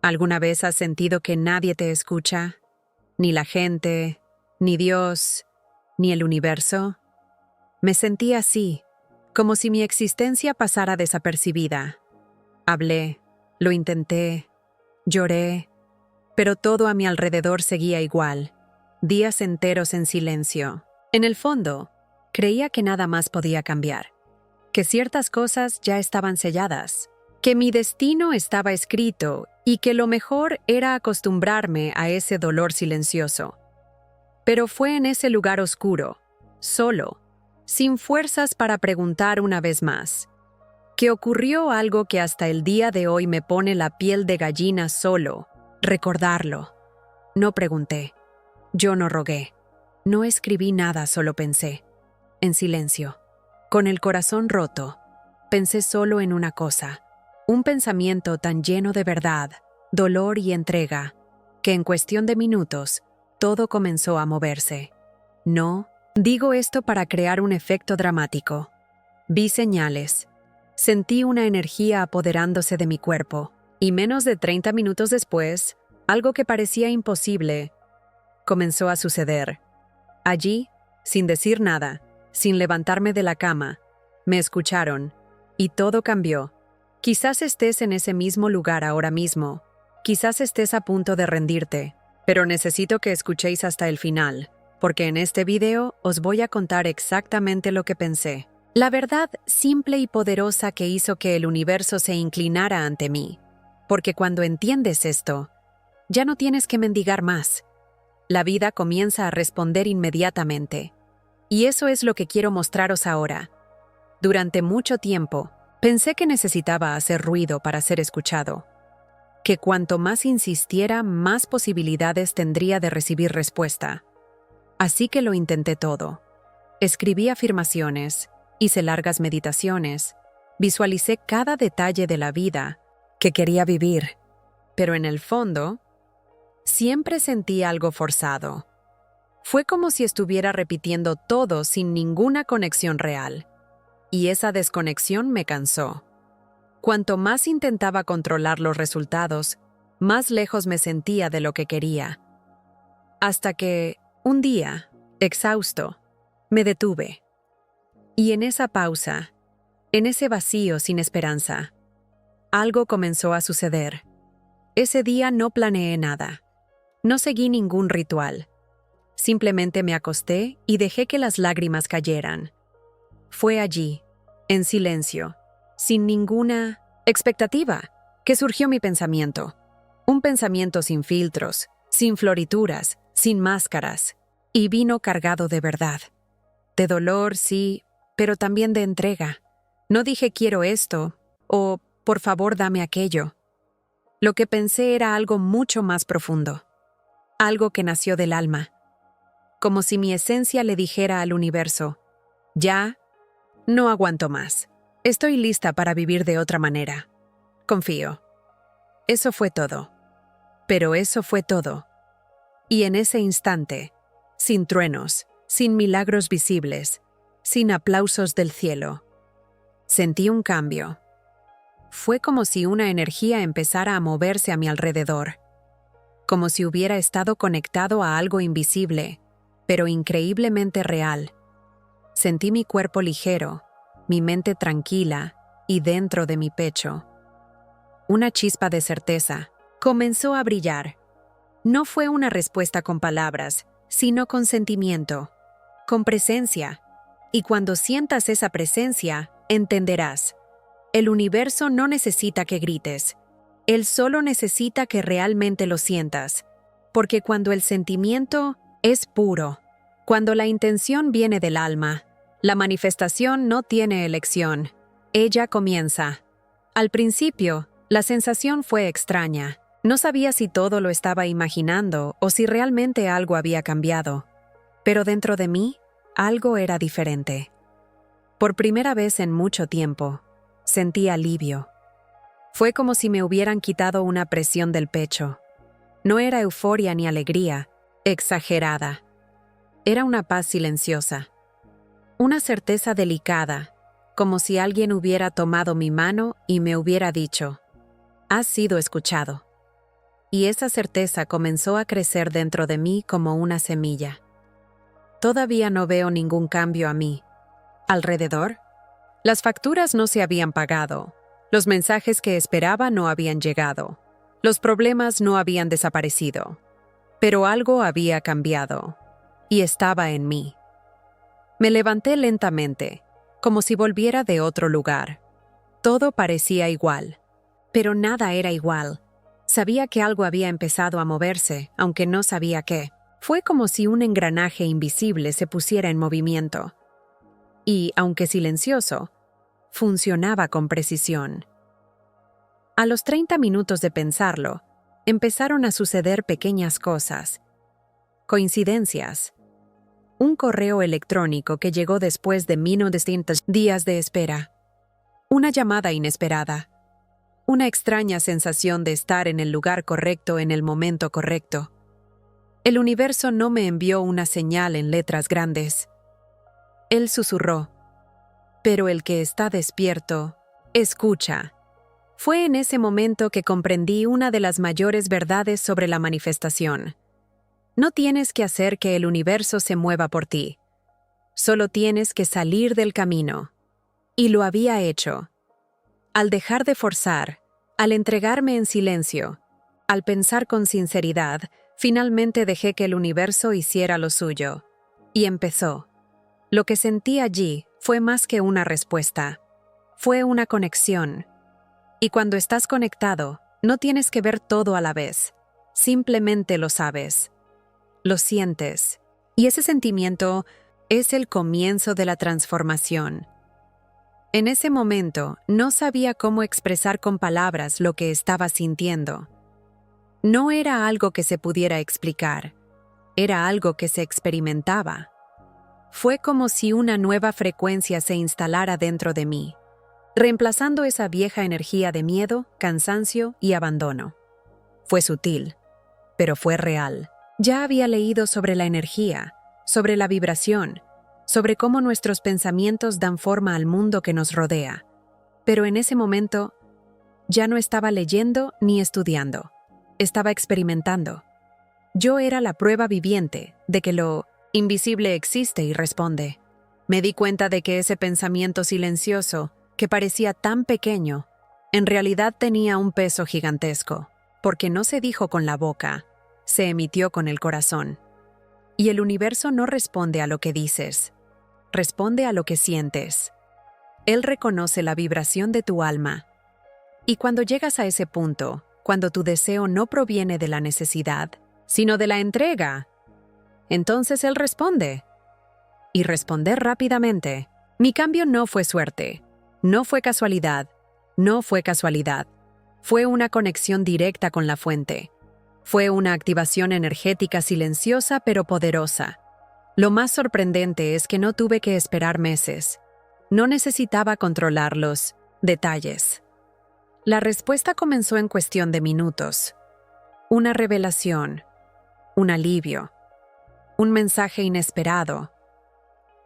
¿Alguna vez has sentido que nadie te escucha? Ni la gente, ni Dios, ni el universo. Me sentí así, como si mi existencia pasara desapercibida. Hablé, lo intenté, lloré, pero todo a mi alrededor seguía igual, días enteros en silencio. En el fondo, creía que nada más podía cambiar, que ciertas cosas ya estaban selladas, que mi destino estaba escrito y que lo mejor era acostumbrarme a ese dolor silencioso. Pero fue en ese lugar oscuro, solo, sin fuerzas para preguntar una vez más, que ocurrió algo que hasta el día de hoy me pone la piel de gallina solo recordarlo. No pregunté, yo no rogué, no escribí nada, solo pensé, en silencio, con el corazón roto. Pensé solo en una cosa, un pensamiento tan lleno de verdad, dolor y entrega, que en cuestión de minutos, todo comenzó a moverse. No, digo esto para crear un efecto dramático. Vi señales. Sentí una energía apoderándose de mi cuerpo, y menos de 30 minutos después, algo que parecía imposible comenzó a suceder. Allí, sin decir nada, sin levantarme de la cama, me escucharon, y todo cambió. Quizás estés en ese mismo lugar ahora mismo, quizás estés a punto de rendirte, pero necesito que escuchéis hasta el final, porque en este video os voy a contar exactamente lo que pensé. La verdad simple y poderosa que hizo que el universo se inclinara ante mí. Porque cuando entiendes esto, ya no tienes que mendigar más. La vida comienza a responder inmediatamente. Y eso es lo que quiero mostraros ahora. Durante mucho tiempo, pensé que necesitaba hacer ruido para ser escuchado. Que cuanto más insistiera, más posibilidades tendría de recibir respuesta. Así que lo intenté todo. Escribí afirmaciones, hice largas meditaciones, visualicé cada detalle de la vida que quería vivir, pero en el fondo, siempre sentí algo forzado. Fue como si estuviera repitiendo todo sin ninguna conexión real, y esa desconexión me cansó. Cuanto más intentaba controlar los resultados, más lejos me sentía de lo que quería. Hasta que, un día, exhausto, me detuve. Y en esa pausa, en ese vacío sin esperanza, algo comenzó a suceder. Ese día no planeé nada. No seguí ningún ritual. Simplemente me acosté y dejé que las lágrimas cayeran. Fue allí, en silencio, sin ninguna expectativa, que surgió mi pensamiento. Un pensamiento sin filtros, sin florituras, sin máscaras. Y vino cargado de verdad. De dolor, sí, pero también de entrega. No dije quiero esto, o por favor dame aquello. Lo que pensé era algo mucho más profundo. Algo que nació del alma. Como si mi esencia le dijera al universo, ya, no aguanto más. Estoy lista para vivir de otra manera. Confío. Eso fue todo. Pero eso fue todo. Y en ese instante, sin truenos, sin milagros visibles, sin aplausos del cielo, sentí un cambio. Fue como si una energía empezara a moverse a mi alrededor, como si hubiera estado conectado a algo invisible, pero increíblemente real. Sentí mi cuerpo ligero, mi mente tranquila y dentro de mi pecho. Una chispa de certeza comenzó a brillar. No fue una respuesta con palabras, sino con sentimiento, con presencia. Y cuando sientas esa presencia, entenderás. El universo no necesita que grites. Él solo necesita que realmente lo sientas. Porque cuando el sentimiento es puro, cuando la intención viene del alma, la manifestación no tiene elección. Ella comienza. Al principio, la sensación fue extraña. No sabía si todo lo estaba imaginando o si realmente algo había cambiado. Pero dentro de mí, algo era diferente. Por primera vez en mucho tiempo, sentí alivio. Fue como si me hubieran quitado una presión del pecho. No era euforia ni alegría, exagerada. Era una paz silenciosa. Una certeza delicada, como si alguien hubiera tomado mi mano y me hubiera dicho, «Has sido escuchado». y esa certeza comenzó a crecer dentro de mí como una semilla. Todavía no veo ningún cambio a mí. ¿Alrededor? Las facturas no se habían pagado. Los mensajes que esperaba no habían llegado. Los problemas no habían desaparecido. Pero algo había cambiado, y estaba en mí. Me levanté lentamente, como si volviera de otro lugar. Todo parecía igual, pero nada era igual. Sabía que algo había empezado a moverse, aunque no sabía qué. Fue como si un engranaje invisible se pusiera en movimiento. Y, aunque silencioso, funcionaba con precisión. A los 30 minutos de pensarlo, empezaron a suceder pequeñas cosas. Coincidencias. Un correo electrónico que llegó después de 1900 días de espera. Una llamada inesperada. Una extraña sensación de estar en el lugar correcto en el momento correcto. El universo no me envió una señal en letras grandes. Él susurró. Pero el que está despierto, escucha. Fue en ese momento que comprendí una de las mayores verdades sobre la manifestación. No tienes que hacer que el universo se mueva por ti. Solo tienes que salir del camino. Y lo había hecho. Al dejar de forzar, al entregarme en silencio, al pensar con sinceridad, finalmente dejé que el universo hiciera lo suyo. Y empezó. Lo que sentí allí fue más que una respuesta. Fue una conexión. Y cuando estás conectado, no tienes que ver todo a la vez. Simplemente lo sabes. Lo sientes. Y ese sentimiento es el comienzo de la transformación. En ese momento, no sabía cómo expresar con palabras lo que estaba sintiendo. No era algo que se pudiera explicar. Era algo que se experimentaba. Fue como si una nueva frecuencia se instalara dentro de mí, reemplazando esa vieja energía de miedo, cansancio y abandono. Fue sutil, pero fue real. Ya había leído sobre la energía, sobre la vibración, sobre cómo nuestros pensamientos dan forma al mundo que nos rodea. Pero en ese momento, ya no estaba leyendo ni estudiando. Estaba experimentando. Yo era la prueba viviente de que lo invisible existe y responde. Me di cuenta de que ese pensamiento silencioso, que parecía tan pequeño, en realidad tenía un peso gigantesco, porque no se dijo con la boca, se emitió con el corazón. Y el universo no responde a lo que dices, responde a lo que sientes. Él reconoce la vibración de tu alma. Y cuando llegas a ese punto, cuando tu deseo no proviene de la necesidad, sino de la entrega, entonces Él responde. Y responder rápidamente. Mi cambio no fue suerte. No fue casualidad, no fue casualidad. Fue una conexión directa con la fuente. Fue una activación energética silenciosa pero poderosa. Lo más sorprendente es que no tuve que esperar meses. No necesitaba controlar los detalles. La respuesta comenzó en cuestión de minutos. Una revelación, un alivio, un mensaje inesperado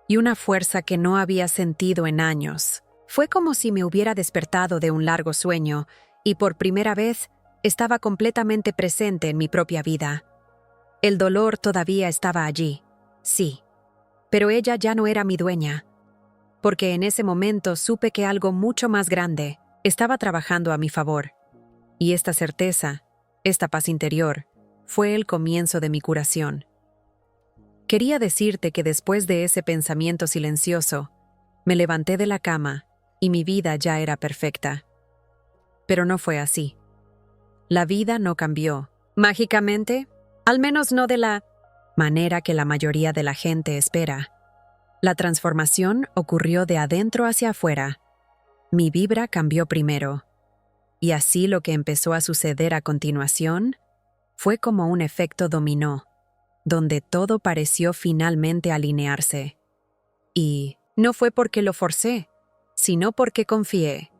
y una fuerza que no había sentido en años. Fue como si me hubiera despertado de un largo sueño y por primera vez estaba completamente presente en mi propia vida. El dolor todavía estaba allí, sí, pero ella ya no era mi dueña, porque en ese momento supe que algo mucho más grande estaba trabajando a mi favor. Y esta certeza, esta paz interior, fue el comienzo de mi curación. Quería decirte que después de ese pensamiento silencioso, me levanté de la cama y mi vida ya era perfecta. Pero no fue así. La vida no cambió, mágicamente, al menos no de la manera que la mayoría de la gente espera. La transformación ocurrió de adentro hacia afuera. Mi vibra cambió primero. Y así lo que empezó a suceder a continuación fue como un efecto dominó, donde todo pareció finalmente alinearse. Y no fue porque lo forcé, sino porque confié.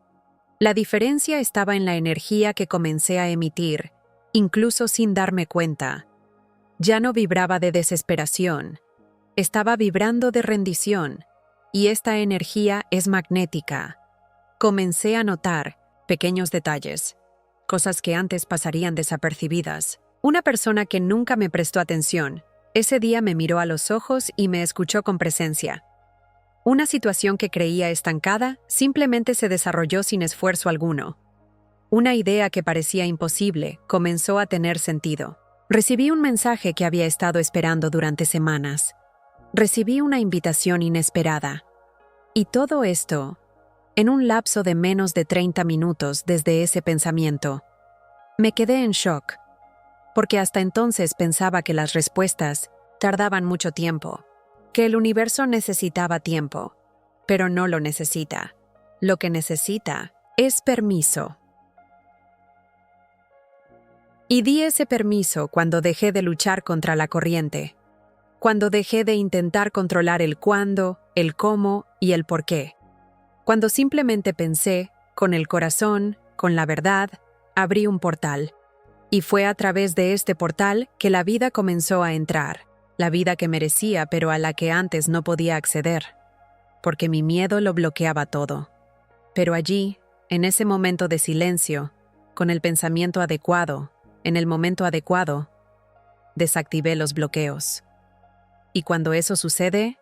La diferencia estaba en la energía que comencé a emitir, incluso sin darme cuenta. Ya no vibraba de desesperación, estaba vibrando de rendición, y esta energía es magnética. Comencé a notar pequeños detalles, cosas que antes pasarían desapercibidas. Una persona que nunca me prestó atención, ese día me miró a los ojos y me escuchó con presencia. Una situación que creía estancada simplemente se desarrolló sin esfuerzo alguno. Una idea que parecía imposible comenzó a tener sentido. Recibí un mensaje que había estado esperando durante semanas. Recibí una invitación inesperada. Y todo esto, en un lapso de menos de 30 minutos desde ese pensamiento. Me quedé en shock, porque hasta entonces pensaba que las respuestas tardaban mucho tiempo, que el universo necesitaba tiempo, pero no lo necesita. Lo que necesita es permiso. Y di ese permiso cuando dejé de luchar contra la corriente, cuando dejé de intentar controlar el cuándo, el cómo y el por qué. Cuando simplemente pensé, con el corazón, con la verdad, abrí un portal. Y fue a través de este portal que la vida comenzó a entrar, la vida que merecía pero a la que antes no podía acceder, porque mi miedo lo bloqueaba todo. Pero allí, en ese momento de silencio, con el pensamiento adecuado, en el momento adecuado, desactivé los bloqueos. Y cuando eso sucede,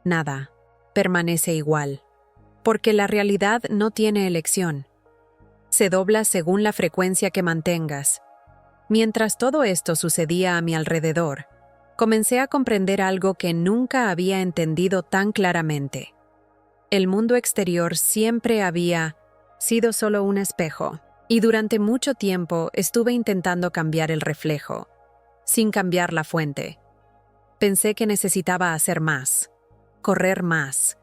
nada, permanece igual. Porque la realidad no tiene elección. Se dobla según la frecuencia que mantengas. Mientras todo esto sucedía a mi alrededor, comencé a comprender algo que nunca había entendido tan claramente. El mundo exterior siempre había sido solo un espejo. Y durante mucho tiempo estuve intentando cambiar el reflejo, sin cambiar la fuente. Pensé que necesitaba hacer más, correr más,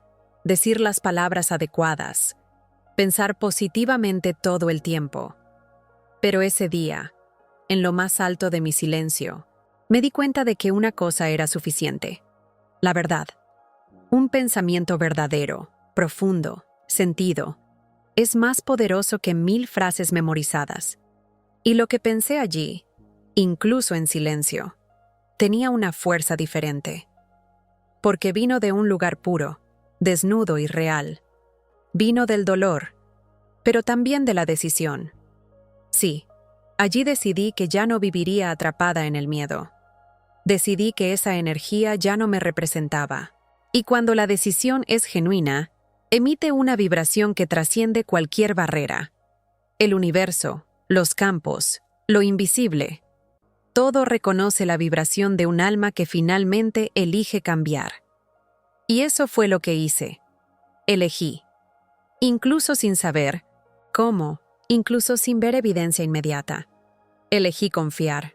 decir las palabras adecuadas, pensar positivamente todo el tiempo. Pero ese día, en lo más alto de mi silencio, me di cuenta de que una cosa era suficiente: la verdad. Un pensamiento verdadero, profundo, sentido, es más poderoso que 1000 frases memorizadas. Y lo que pensé allí, incluso en silencio, tenía una fuerza diferente. Porque vino de un lugar puro, desnudo y real. Vino del dolor, pero también de la decisión. Sí, allí decidí que ya no viviría atrapada en el miedo. Decidí que esa energía ya no me representaba. Y cuando la decisión es genuina, emite una vibración que trasciende cualquier barrera. El universo, los campos, lo invisible. Todo reconoce la vibración de un alma que finalmente elige cambiar. Y eso fue lo que hice. Elegí. Incluso sin saber cómo, incluso sin ver evidencia inmediata. Elegí confiar.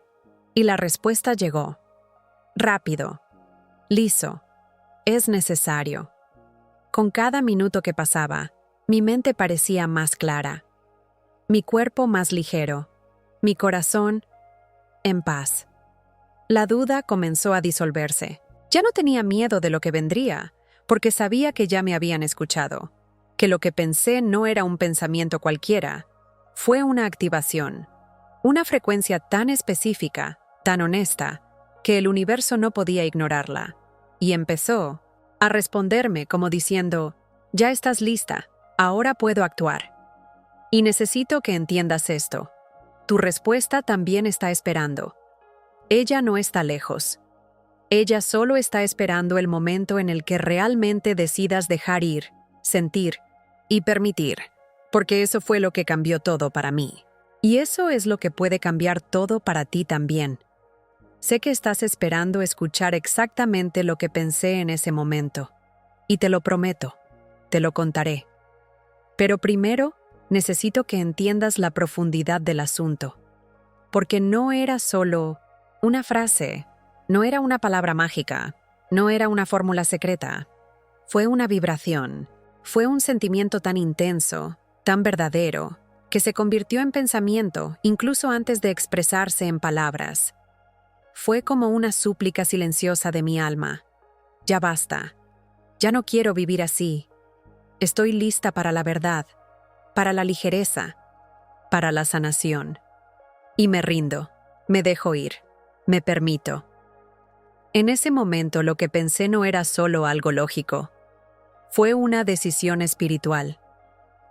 Y la respuesta llegó. Rápido. Liso. Es necesario. Con cada minuto que pasaba, mi mente parecía más clara, mi cuerpo más ligero, mi corazón en paz. La duda comenzó a disolverse. Ya no tenía miedo de lo que vendría, porque sabía que ya me habían escuchado, que lo que pensé no era un pensamiento cualquiera, fue una activación, una frecuencia tan específica, tan honesta, que el universo no podía ignorarla, y empezó a responderme como diciendo: ya estás lista, ahora puedo actuar. Y necesito que entiendas esto. Tu respuesta también está esperando. Ella no está lejos. Ella solo está esperando el momento en el que realmente decidas dejar ir, sentir y permitir, porque eso fue lo que cambió todo para mí. Y eso es lo que puede cambiar todo para ti también. Sé que estás esperando escuchar exactamente lo que pensé en ese momento. Y te lo prometo, te lo contaré. Pero primero, necesito que entiendas la profundidad del asunto. Porque no era solo una frase, no era una palabra mágica, no era una fórmula secreta. Fue una vibración, fue un sentimiento tan intenso, tan verdadero, que se convirtió en pensamiento incluso antes de expresarse en palabras. Fue como una súplica silenciosa de mi alma. Ya basta. Ya no quiero vivir así. Estoy lista para la verdad, para la ligereza, para la sanación. Y me rindo, me dejo ir, me permito. En ese momento lo que pensé no era solo algo lógico. Fue una decisión espiritual.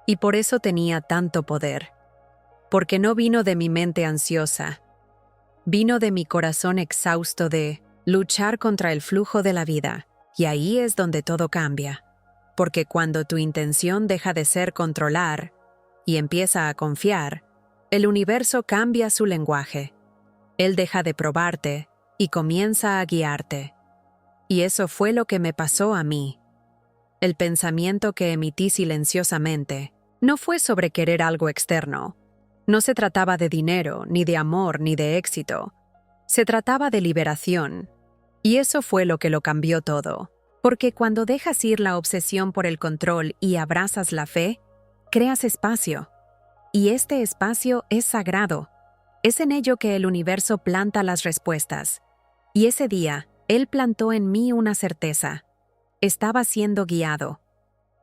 Y por eso tenía tanto poder. porque no vino de mi mente ansiosa, vino de mi corazón exhausto de luchar contra el flujo de la vida, y ahí es donde todo cambia, porque cuando tu intención deja de ser controlar y empieza a confiar, el universo cambia su lenguaje. Él deja de probarte y comienza a guiarte. Y eso fue lo que me pasó a mí. El pensamiento que emití silenciosamente no fue sobre querer algo externo. No se trataba de dinero, ni de amor, ni de éxito. Se trataba de liberación. Y eso fue lo que lo cambió todo. Porque cuando dejas ir la obsesión por el control y abrazas la fe, creas espacio. Y este espacio es sagrado. Es en ello que el universo planta las respuestas. Y ese día, él plantó en mí una certeza. Estaba siendo guiado.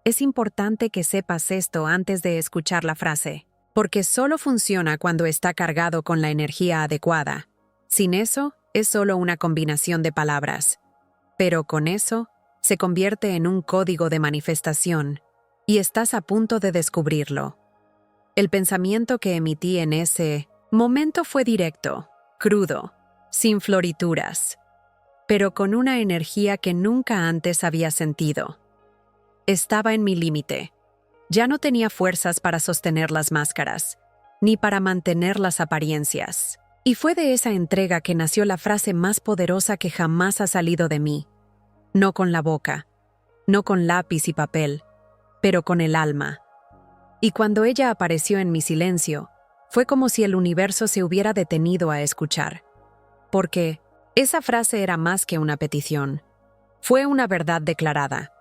Es importante que sepas esto antes de escuchar la frase, porque solo funciona cuando está cargado con la energía adecuada. Sin eso, es solo una combinación de palabras. Pero con eso, se convierte en un código de manifestación, y estás a punto de descubrirlo. El pensamiento que emití en ese momento fue directo, crudo, sin florituras, pero con una energía que nunca antes había sentido. Estaba en mi límite. Ya no tenía fuerzas para sostener las máscaras, ni para mantener las apariencias. Y fue de esa entrega que nació la frase más poderosa que jamás ha salido de mí. No con la boca, no con lápiz y papel, pero con el alma. Y cuando ella apareció en mi silencio, fue como si el universo se hubiera detenido a escuchar. Porque esa frase era más que una petición. Fue una verdad declarada.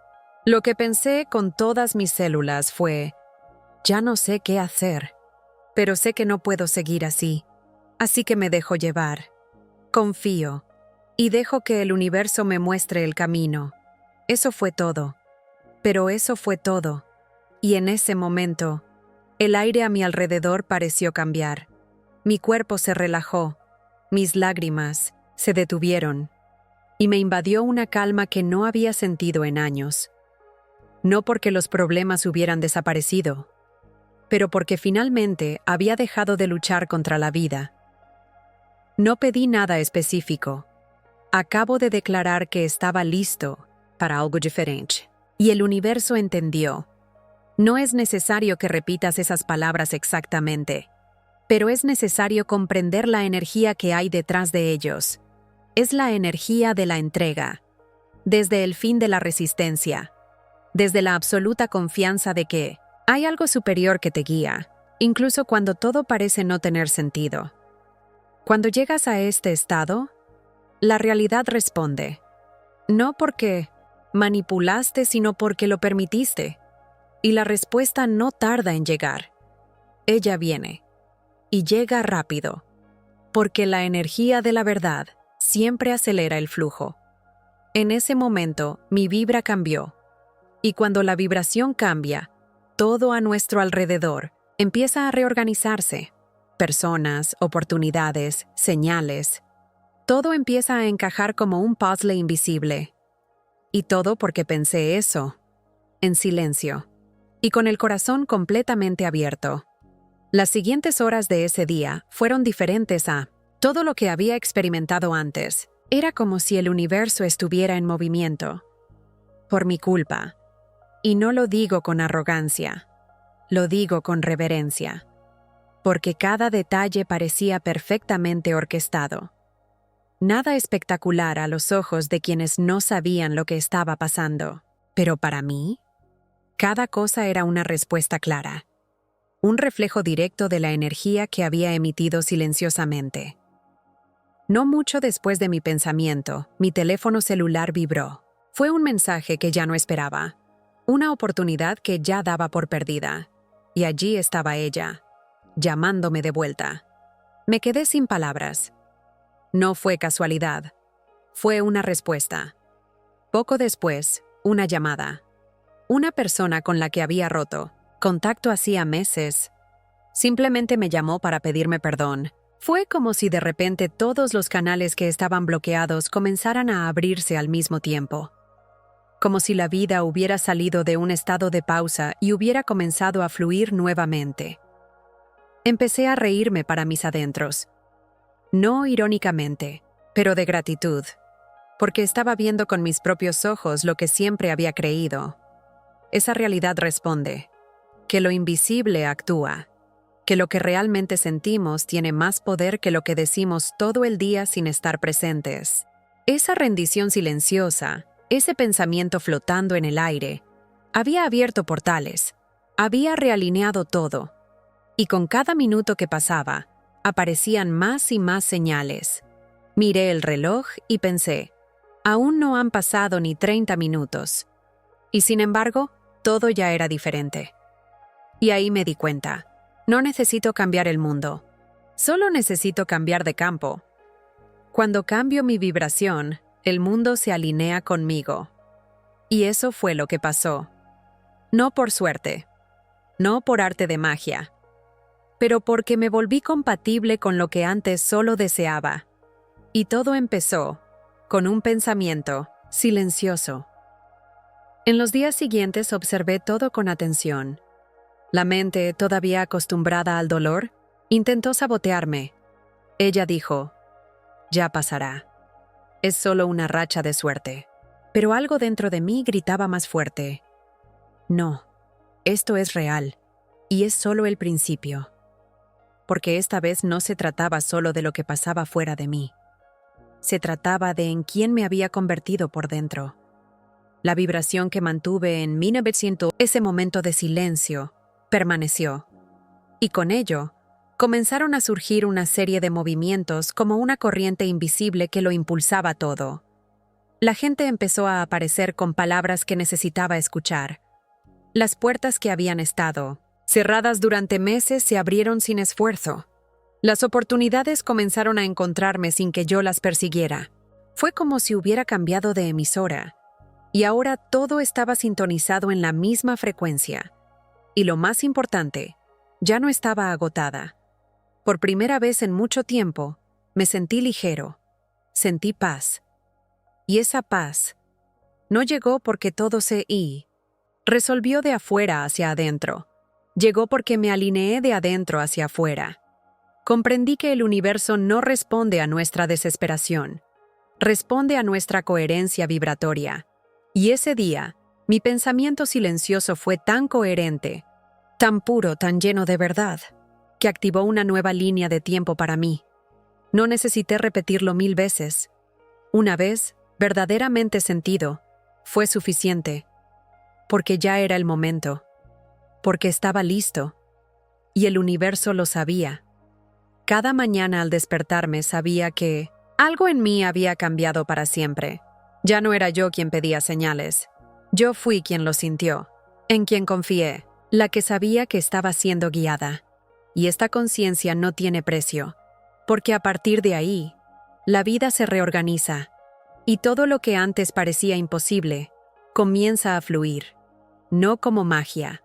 Lo que pensé con todas mis células fue: ya no sé qué hacer, pero sé que no puedo seguir así. Así que me dejo llevar. Confío. Y dejo que el universo me muestre el camino. Eso fue todo. Pero eso fue todo. Y en ese momento, el aire a mi alrededor pareció cambiar. Mi cuerpo se relajó. Mis lágrimas se detuvieron. Y me invadió una calma que no había sentido en años. No porque los problemas hubieran desaparecido, pero porque finalmente había dejado de luchar contra la vida. No pedí nada específico. Acabo de declarar que estaba listo para algo diferente. Y el universo entendió. No es necesario que repitas esas palabras exactamente, pero es necesario comprender la energía que hay detrás de ellos. Es la energía de la entrega, desde el fin de la resistencia, desde la absoluta confianza de que hay algo superior que te guía, incluso cuando todo parece no tener sentido. Cuando llegas a este estado, la realidad responde, no porque manipulaste, sino porque lo permitiste. Y la respuesta no tarda en llegar. Ella viene, y llega rápido, porque la energía de la verdad siempre acelera el flujo. En ese momento, mi vibra cambió, y cuando la vibración cambia, todo a nuestro alrededor empieza a reorganizarse. Personas, oportunidades, señales. Todo empieza a encajar como un puzzle invisible. Y todo porque pensé eso, en silencio, y con el corazón completamente abierto. Las siguientes horas de ese día fueron diferentes a todo lo que había experimentado antes. Era como si el universo estuviera en movimiento. Por mi culpa. Y no lo digo con arrogancia, lo digo con reverencia. Porque cada detalle parecía perfectamente orquestado. Nada espectacular a los ojos de quienes no sabían lo que estaba pasando. Pero para mí, cada cosa era una respuesta clara. Un reflejo directo de la energía que había emitido silenciosamente. No mucho después de mi pensamiento, mi teléfono celular vibró. Fue un mensaje que ya no esperaba. Una oportunidad que ya daba por perdida. Y allí estaba ella, llamándome de vuelta. Me quedé sin palabras. No fue casualidad. Fue una respuesta. Poco después, una llamada. Una persona con la que había roto contacto hacía meses. Simplemente me llamó para pedirme perdón. Fue como si de repente todos los canales que estaban bloqueados comenzaran a abrirse al mismo tiempo. Como si la vida hubiera salido de un estado de pausa y hubiera comenzado a fluir nuevamente. Empecé a reírme para mis adentros. No irónicamente, pero de gratitud, porque estaba viendo con mis propios ojos lo que siempre había creído. Esa realidad responde, que lo invisible actúa, que lo que realmente sentimos tiene más poder que lo que decimos todo el día sin estar presentes. Esa rendición silenciosa, ese pensamiento flotando en el aire, había abierto portales, había realineado todo, y con cada minuto que pasaba, aparecían más y más señales. Miré el reloj y pensé, aún no han pasado ni 30 minutos. Y sin embargo, todo ya era diferente. Y ahí me di cuenta, no necesito cambiar el mundo, solo necesito cambiar de campo. Cuando cambio mi vibración, el mundo se alinea conmigo. Y eso fue lo que pasó. No por suerte, no por arte de magia, pero porque me volví compatible con lo que antes solo deseaba. Y todo empezó con un pensamiento silencioso. En los días siguientes observé todo con atención. La mente, todavía acostumbrada al dolor, intentó sabotearme. Ella dijo, ya pasará. Es solo una racha de suerte. Pero algo dentro de mí gritaba más fuerte. No, esto es real, y es solo el principio. Porque esta vez no se trataba solo de lo que pasaba fuera de mí. Se trataba de en quién me había convertido por dentro. La vibración que mantuve en 1900, ese momento de silencio, permaneció. Y con ello, comenzaron a surgir una serie de movimientos como una corriente invisible que lo impulsaba todo. La gente empezó a aparecer con palabras que necesitaba escuchar. Las puertas que habían estado cerradas durante meses se abrieron sin esfuerzo. Las oportunidades comenzaron a encontrarme sin que yo las persiguiera. Fue como si hubiera cambiado de emisora. Y ahora todo estaba sintonizado en la misma frecuencia. Y lo más importante, ya no estaba agotada. Por primera vez en mucho tiempo, me sentí ligero. Sentí paz. Y esa paz no llegó porque todo se resolvió de afuera hacia adentro. Llegó porque me alineé de adentro hacia afuera. Comprendí que el universo no responde a nuestra desesperación, responde a nuestra coherencia vibratoria. Y ese día, mi pensamiento silencioso fue tan coherente, tan puro, tan lleno de verdad, que activó una nueva línea de tiempo para mí. No necesité repetirlo 1000 veces. Una vez, verdaderamente sentido, fue suficiente, porque ya era el momento, porque estaba listo, y el universo lo sabía. Cada mañana al despertarme sabía que algo en mí había cambiado para siempre. Ya no era yo quien pedía señales. Yo fui quien lo sintió, en quien confié, la que sabía que estaba siendo guiada. Y esta conciencia no tiene precio, porque a partir de ahí, la vida se reorganiza, y todo lo que antes parecía imposible, comienza a fluir, no como magia,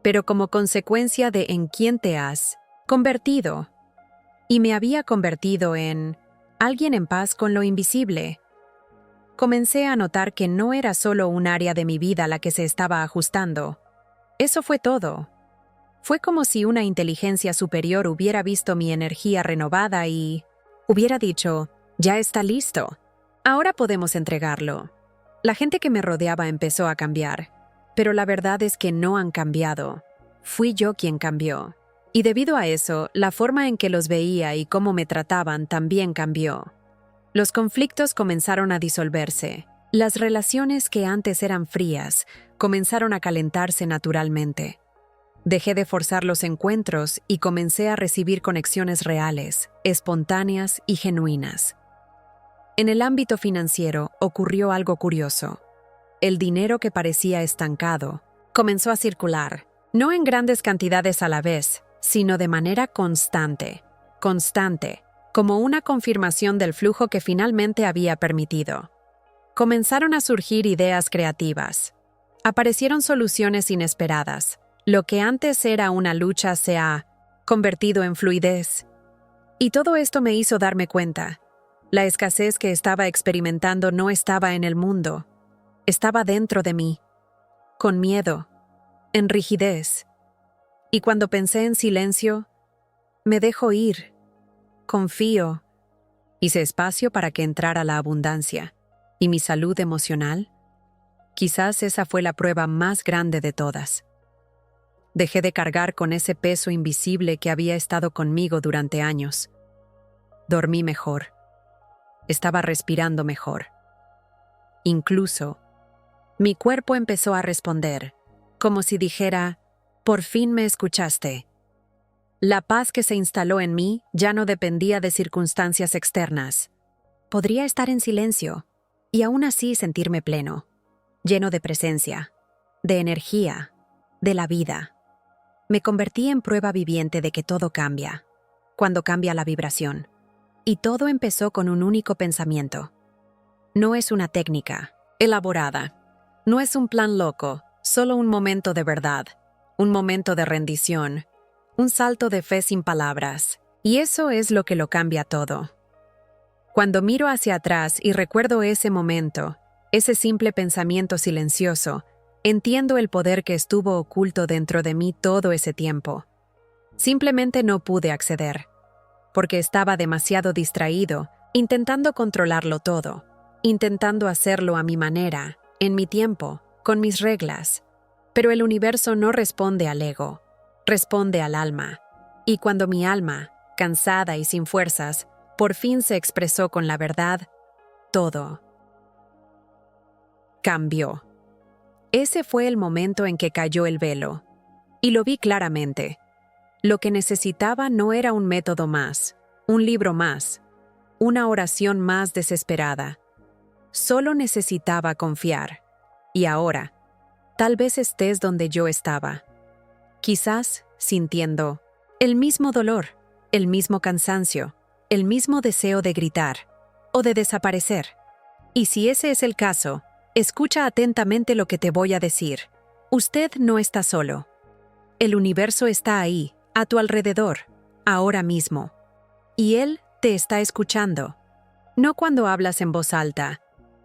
pero como consecuencia de en quién te has convertido. Y me había convertido en alguien en paz con lo invisible. Comencé a notar que no era solo un área de mi vida la que se estaba ajustando. Eso fue todo. Fue como si una inteligencia superior hubiera visto mi energía renovada y hubiera dicho, ya está listo. Ahora podemos entregarlo. La gente que me rodeaba empezó a cambiar, pero la verdad es que no han cambiado. Fui yo quien cambió. Y debido a eso, la forma en que los veía y cómo me trataban también cambió. Los conflictos comenzaron a disolverse. Las relaciones que antes eran frías comenzaron a calentarse naturalmente. Dejé de forzar los encuentros y comencé a recibir conexiones reales, espontáneas y genuinas. En el ámbito financiero ocurrió algo curioso. El dinero que parecía estancado comenzó a circular, no en grandes cantidades a la vez, sino de manera constante, como una confirmación del flujo que finalmente había permitido. Comenzaron a surgir ideas creativas. Aparecieron soluciones inesperadas. Lo que antes era una lucha se ha convertido en fluidez. Y todo esto me hizo darme cuenta. La escasez que estaba experimentando no estaba en el mundo. Estaba dentro de mí, con miedo, en rigidez. Y cuando pensé en silencio, Me dejo ir, confío. Hice espacio para que entrara la abundancia. ¿Y mi salud emocional? Quizás esa fue la prueba más grande de todas. Dejé de cargar con ese peso invisible que había estado conmigo durante años. Dormí mejor. Estaba respirando mejor. Incluso, mi cuerpo empezó a responder, como si dijera, por fin me escuchaste. La paz que se instaló en mí ya no dependía de circunstancias externas. Podría estar en silencio y aún así sentirme pleno, lleno de presencia, de energía, de la vida. Me convertí en prueba viviente de que todo cambia, cuando cambia la vibración. Y todo empezó con un único pensamiento. No es una técnica elaborada, no es un plan loco, solo un momento de verdad, un momento de rendición, un salto de fe sin palabras. Y eso es lo que lo cambia todo. Cuando miro hacia atrás y recuerdo ese momento, ese simple pensamiento silencioso, entiendo el poder que estuvo oculto dentro de mí todo ese tiempo. Simplemente no pude acceder, porque estaba demasiado distraído, intentando controlarlo todo, intentando hacerlo a mi manera, en mi tiempo, con mis reglas. Pero el universo no responde al ego, responde al alma. Y cuando mi alma, cansada y sin fuerzas, por fin se expresó con la verdad, todo cambió. Ese fue el momento en que cayó el velo. Y lo vi claramente. Lo que necesitaba no era un método más, un libro más, una oración más desesperada. Solo necesitaba confiar. Y ahora, tal vez estés donde yo estaba. Quizás sintiendo el mismo dolor, el mismo cansancio, el mismo deseo de gritar o de desaparecer. Y si ese es el caso, escucha atentamente lo que te voy a decir. Usted no está solo. El universo está ahí, a tu alrededor, ahora mismo. Y él te está escuchando. No cuando hablas en voz alta,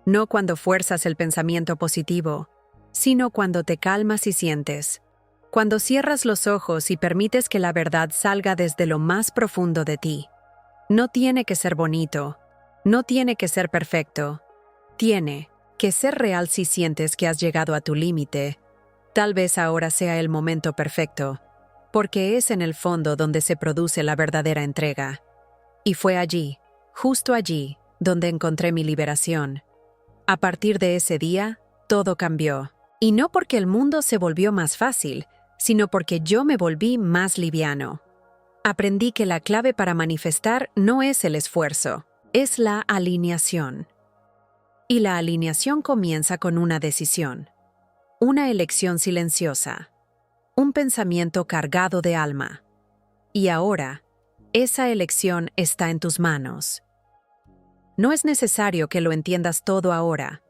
no cuando fuerzas el pensamiento positivo, sino cuando te calmas y sientes. Cuando cierras los ojos y permites que la verdad salga desde lo más profundo de ti. No tiene que ser bonito, no tiene que ser perfecto. Tiene que ser real si sientes que has llegado a tu límite. Tal vez ahora sea el momento perfecto, porque es en el fondo donde se produce la verdadera entrega. Y fue allí, justo allí, donde encontré mi liberación. A partir de ese día, todo cambió. Y no porque el mundo se volvió más fácil, sino porque yo me volví más liviano. Aprendí que la clave para manifestar no es el esfuerzo, es la alineación. Y la alineación comienza con una decisión, una elección silenciosa, un pensamiento cargado de alma. Y ahora, esa elección está en tus manos. No es necesario que lo entiendas todo ahora.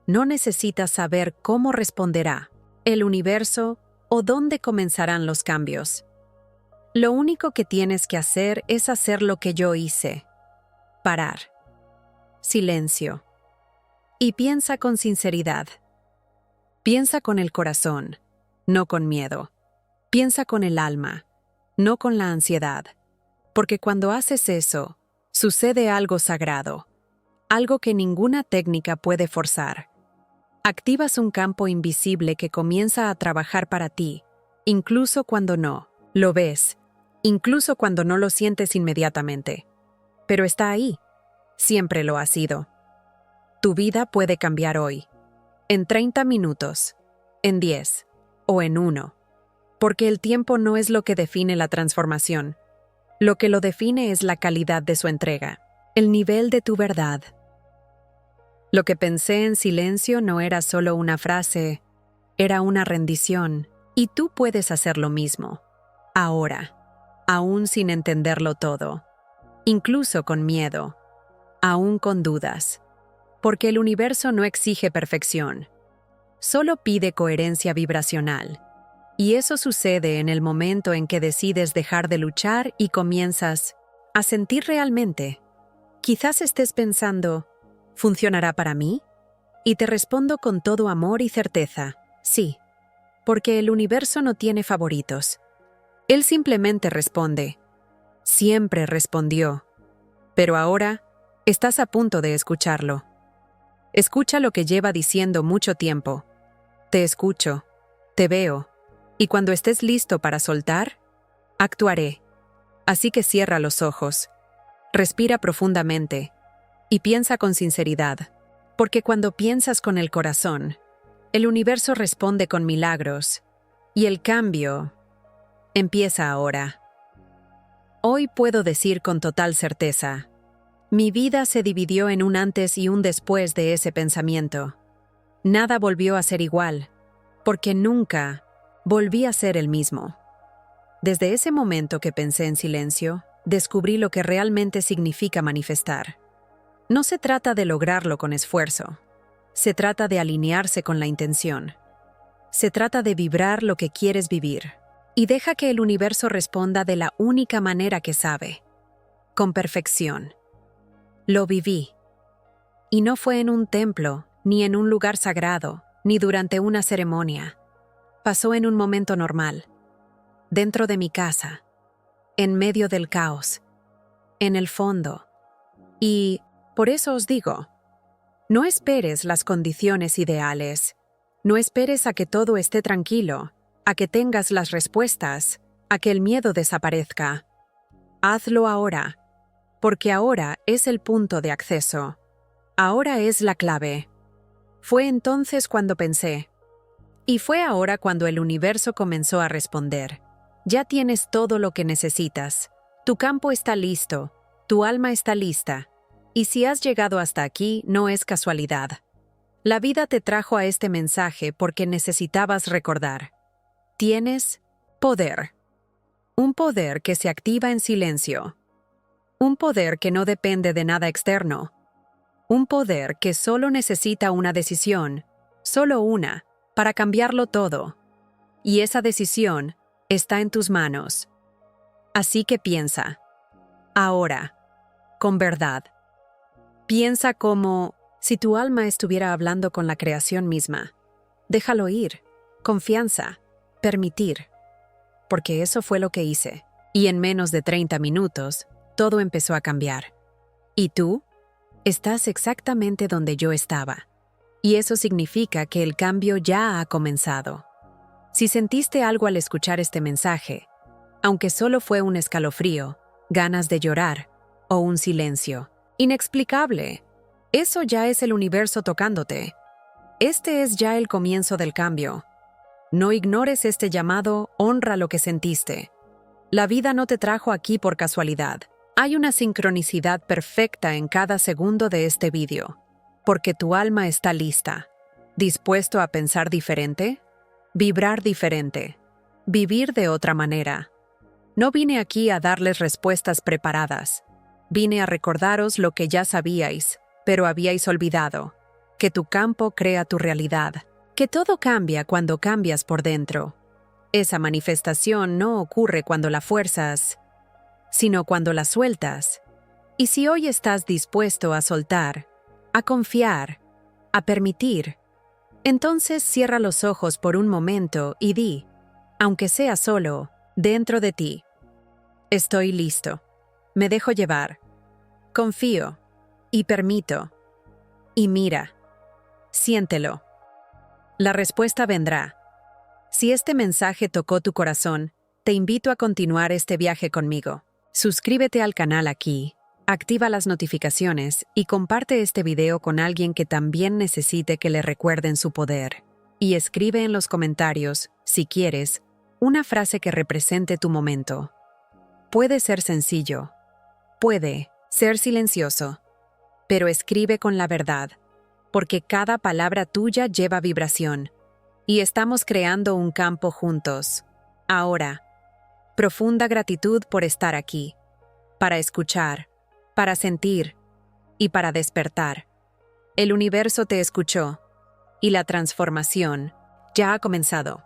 No necesitas saber cómo responderá el universo o dónde comenzarán los cambios. Lo único que tienes que hacer es hacer lo que yo hice. Parar. Silencio. Y piensa con sinceridad. Piensa con el corazón, no con miedo. Piensa con el alma, no con la ansiedad. Porque cuando haces eso, sucede algo sagrado, algo que ninguna técnica puede forzar. Activas un campo invisible que comienza a trabajar para ti, incluso cuando no lo ves, incluso cuando no lo sientes inmediatamente. Pero está ahí, siempre lo ha sido. Tu vida puede cambiar hoy, en 30 minutos, en 10 o en 1, porque el tiempo no es lo que define la transformación. Lo que lo define es la calidad de su entrega, el nivel de tu verdad. Lo que pensé en silencio no era solo una frase, era una rendición, y tú puedes hacer lo mismo, ahora, aún sin entenderlo todo, incluso con miedo, aún con dudas, porque el universo no exige perfección, solo pide coherencia vibracional, y eso sucede en el momento en que decides dejar de luchar y comienzas a sentir realmente. Quizás estés pensando, ¿funcionará para mí? Y te respondo con todo amor y certeza, sí, porque el universo no tiene favoritos. Él simplemente responde, Siempre respondió. Pero ahora estás a punto de escucharlo. Escucha lo que lleva diciendo mucho tiempo. Te escucho, te veo, y cuando estés listo para soltar, actuaré. Así que cierra los ojos, respira profundamente y piensa con sinceridad, porque cuando piensas con el corazón, el universo responde con milagros, y el cambio empieza ahora. Hoy puedo decir con total certeza, mi vida se dividió en un antes y un después de ese pensamiento. Nada volvió a ser igual, porque nunca volví a ser el mismo. Desde ese momento que pensé en silencio, descubrí lo que realmente significa manifestar. No se trata de lograrlo con esfuerzo. Se trata de alinearse con la intención. Se trata de vibrar lo que quieres vivir. Y deja que el universo responda de la única manera que sabe. Con perfección. Lo viví. Y no fue en un templo, ni en un lugar sagrado, ni durante una ceremonia. Pasó en un momento normal. Dentro de mi casa. En medio del caos. En el fondo. Y por eso os digo, no esperes las condiciones ideales. No esperes a que todo esté tranquilo, a que tengas las respuestas, a que el miedo desaparezca. Hazlo ahora, porque ahora es el punto de acceso. Ahora es la clave. Fue entonces cuando pensé. Y fue ahora cuando el universo comenzó a responder. Ya tienes todo lo que necesitas. Tu campo está listo, tu alma está lista. Y si has llegado hasta aquí, no es casualidad. La vida te trajo a este mensaje porque necesitabas recordar. Tienes poder. Un poder que se activa en silencio. Un poder que no depende de nada externo. Un poder que solo necesita una decisión, solo una, para cambiarlo todo. Y esa decisión está en tus manos. Así que piensa. Ahora, con verdad. Piensa como si tu alma estuviera hablando con la creación misma. Déjalo ir. Confianza. Permitir. Porque eso fue lo que hice. Y en menos de 30 minutos, todo empezó a cambiar. ¿Y tú? Estás exactamente donde yo estaba. Y eso significa que el cambio ya ha comenzado. Si sentiste algo al escuchar este mensaje, aunque solo fue un escalofrío, ganas de llorar o un silencio inexplicable, eso ya es el universo tocándote. Este es ya el comienzo del cambio. No ignores este llamado, honra lo que sentiste. La vida no te trajo aquí por casualidad. Hay una sincronicidad perfecta en cada segundo de este vídeo, porque tu alma está lista. ¿Dispuesto a pensar diferente? Vibrar diferente. Vivir de otra manera. No vine aquí a darles respuestas preparadas. Vine a recordaros lo que ya sabíais, pero habíais olvidado. Que tu campo crea tu realidad. Que todo cambia cuando cambias por dentro. Esa manifestación no ocurre cuando la fuerzas, sino cuando la sueltas. Y si hoy estás dispuesto a soltar, a confiar, a permitir, entonces cierra los ojos por un momento y di, aunque sea solo, dentro de ti: estoy listo. Me dejo llevar. Confío. Y permito. Y mira. Siéntelo. La respuesta vendrá. Si este mensaje tocó tu corazón, te invito a continuar este viaje conmigo. Suscríbete al canal aquí, activa las notificaciones y comparte este video con alguien que también necesite que le recuerden su poder. Y escribe en los comentarios, si quieres, una frase que represente tu momento. Puede ser sencillo. Puede ser silencioso. Pero escribe con la verdad, porque cada palabra tuya lleva vibración. Y estamos creando un campo juntos. Ahora, profunda gratitud por estar aquí, para escuchar, para sentir y para despertar. El universo te escuchó, y la transformación ya ha comenzado.